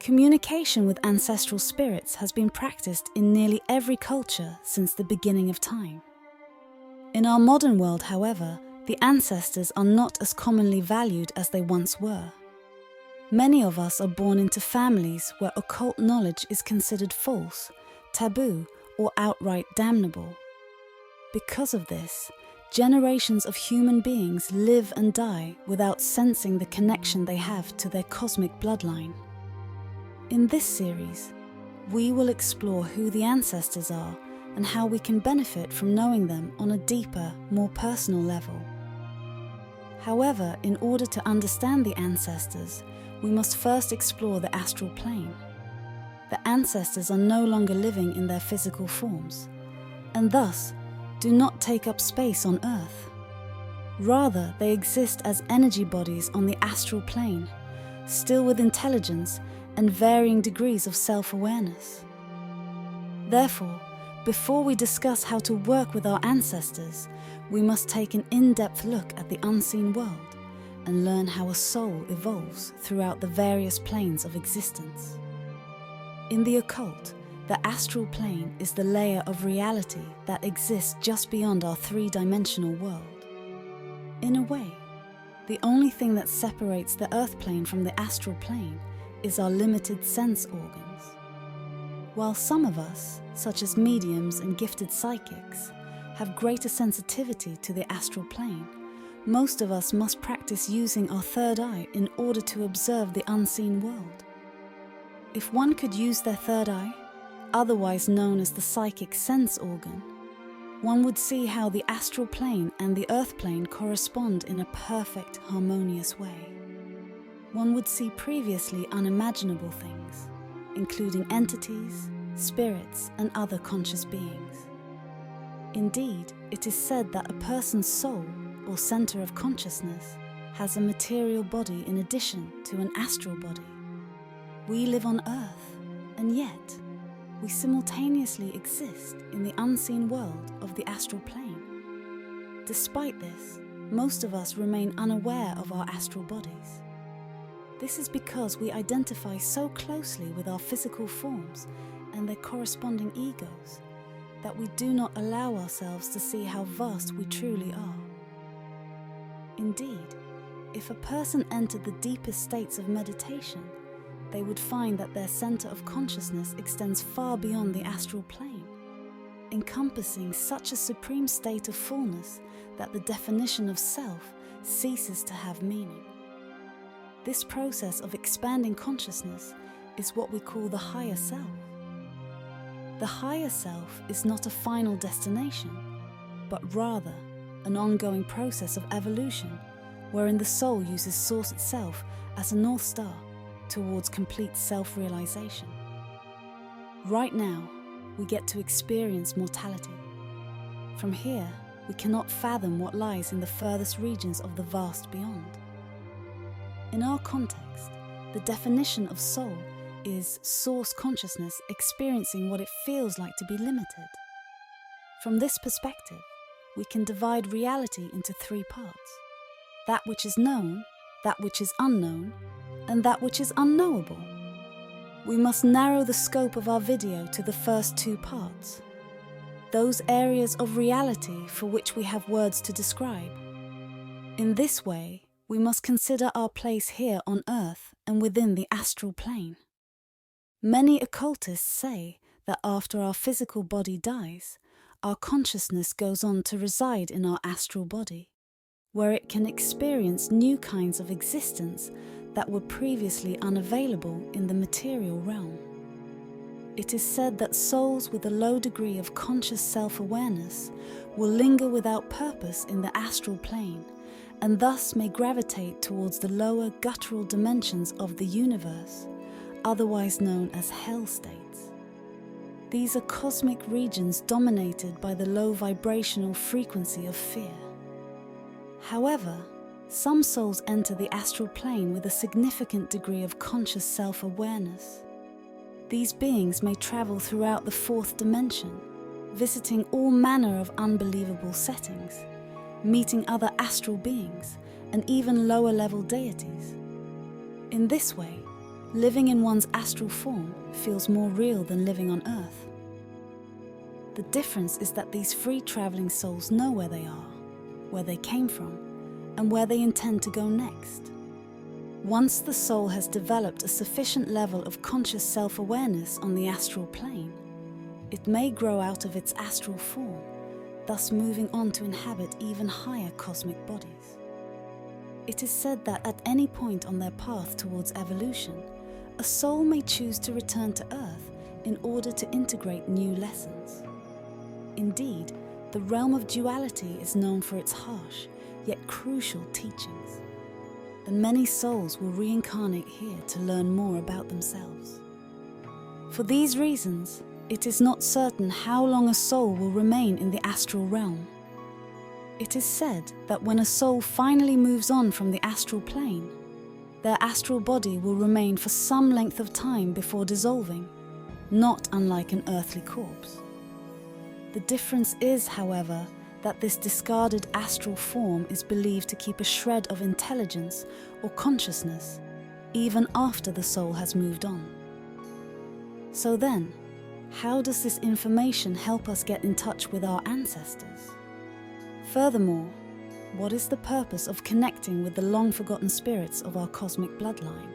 Communication with ancestral spirits has been practiced in nearly every culture since the beginning of time. In our modern world, however, the ancestors are not as commonly valued as they once were. Many of us are born into families where occult knowledge is considered false, taboo, or outright damnable. Because of this, generations of human beings live and die without sensing the connection they have to their cosmic bloodline. In this series, we will explore who the ancestors are and how we can benefit from knowing them on a deeper, more personal level. However, in order to understand the ancestors, we must first explore the astral plane. The ancestors are no longer living in their physical forms, and thus do not take up space on Earth. Rather, they exist as energy bodies on the astral plane, still with intelligence and varying degrees of self-awareness. Therefore, before we discuss how to work with our ancestors, we must take an in-depth look at the unseen world and learn how a soul evolves throughout the various planes of existence. In the occult, the astral plane is the layer of reality that exists just beyond our three-dimensional world. In a way, the only thing that separates the earth plane from the astral plane is our limited sense organs. While some of us, such as mediums and gifted psychics, have greater sensitivity to the astral plane, most of us must practice using our third eye in order to observe the unseen world. If one could use their third eye, otherwise known as the psychic sense organ, one would see how the astral plane and the earth plane correspond in a perfect, harmonious way. One would see previously unimaginable things, including entities, spirits, and other conscious beings. Indeed, it is said that a person's soul, or center of consciousness, has a material body in addition to an astral body. We live on Earth, and yet we simultaneously exist in the unseen world of the astral plane. Despite this, most of us remain unaware of our astral bodies. This is because we identify so closely with our physical forms and their corresponding egos that we do not allow ourselves to see how vast we truly are. Indeed, if a person entered the deepest states of meditation, they would find that their center of consciousness extends far beyond the astral plane, encompassing such a supreme state of fullness that the definition of self ceases to have meaning. This process of expanding consciousness is what we call the higher self. The higher self is not a final destination, but rather an ongoing process of evolution wherein the soul uses Source itself as a North Star towards complete self-realization. Right now, we get to experience mortality. From here, we cannot fathom what lies in the furthest regions of the vast beyond. In our context, the definition of soul is source consciousness experiencing what it feels like to be limited. From this perspective, we can divide reality into three parts: that which is known, that which is unknown, and that which is unknowable. We must narrow the scope of our video to the first two parts, those areas of reality for which we have words to describe. In this way, we must consider our place here on Earth and within the astral plane. Many occultists say that after our physical body dies, our consciousness goes on to reside in our astral body, where it can experience new kinds of existence that were previously unavailable in the material realm. It is said that souls with a low degree of conscious self-awareness will linger without purpose in the astral plane, and thus may gravitate towards the lower guttural dimensions of the universe, otherwise known as hell states. These are cosmic regions dominated by the low vibrational frequency of fear. However, some souls enter the astral plane with a significant degree of conscious self-awareness. These beings may travel throughout the fourth dimension, visiting all manner of unbelievable settings, meeting other astral beings, and even lower-level deities. In this way, living in one's astral form feels more real than living on Earth. The difference is that these free traveling souls know where they are, where they came from, and where they intend to go next. Once the soul has developed a sufficient level of conscious self-awareness on the astral plane, it may grow out of its astral form, thus moving on to inhabit even higher cosmic bodies. It is said that at any point on their path towards evolution, a soul may choose to return to Earth in order to integrate new lessons. Indeed, the realm of duality is known for its harsh, yet crucial teachings, and many souls will reincarnate here to learn more about themselves. For these reasons, it is not certain how long a soul will remain in the astral realm. It is said that when a soul finally moves on from the astral plane, their astral body will remain for some length of time before dissolving, not unlike an earthly corpse. The difference is, however, that this discarded astral form is believed to keep a shred of intelligence or consciousness, even after the soul has moved on. So then, how does this information help us get in touch with our ancestors? Furthermore, what is the purpose of connecting with the long-forgotten spirits of our cosmic bloodline?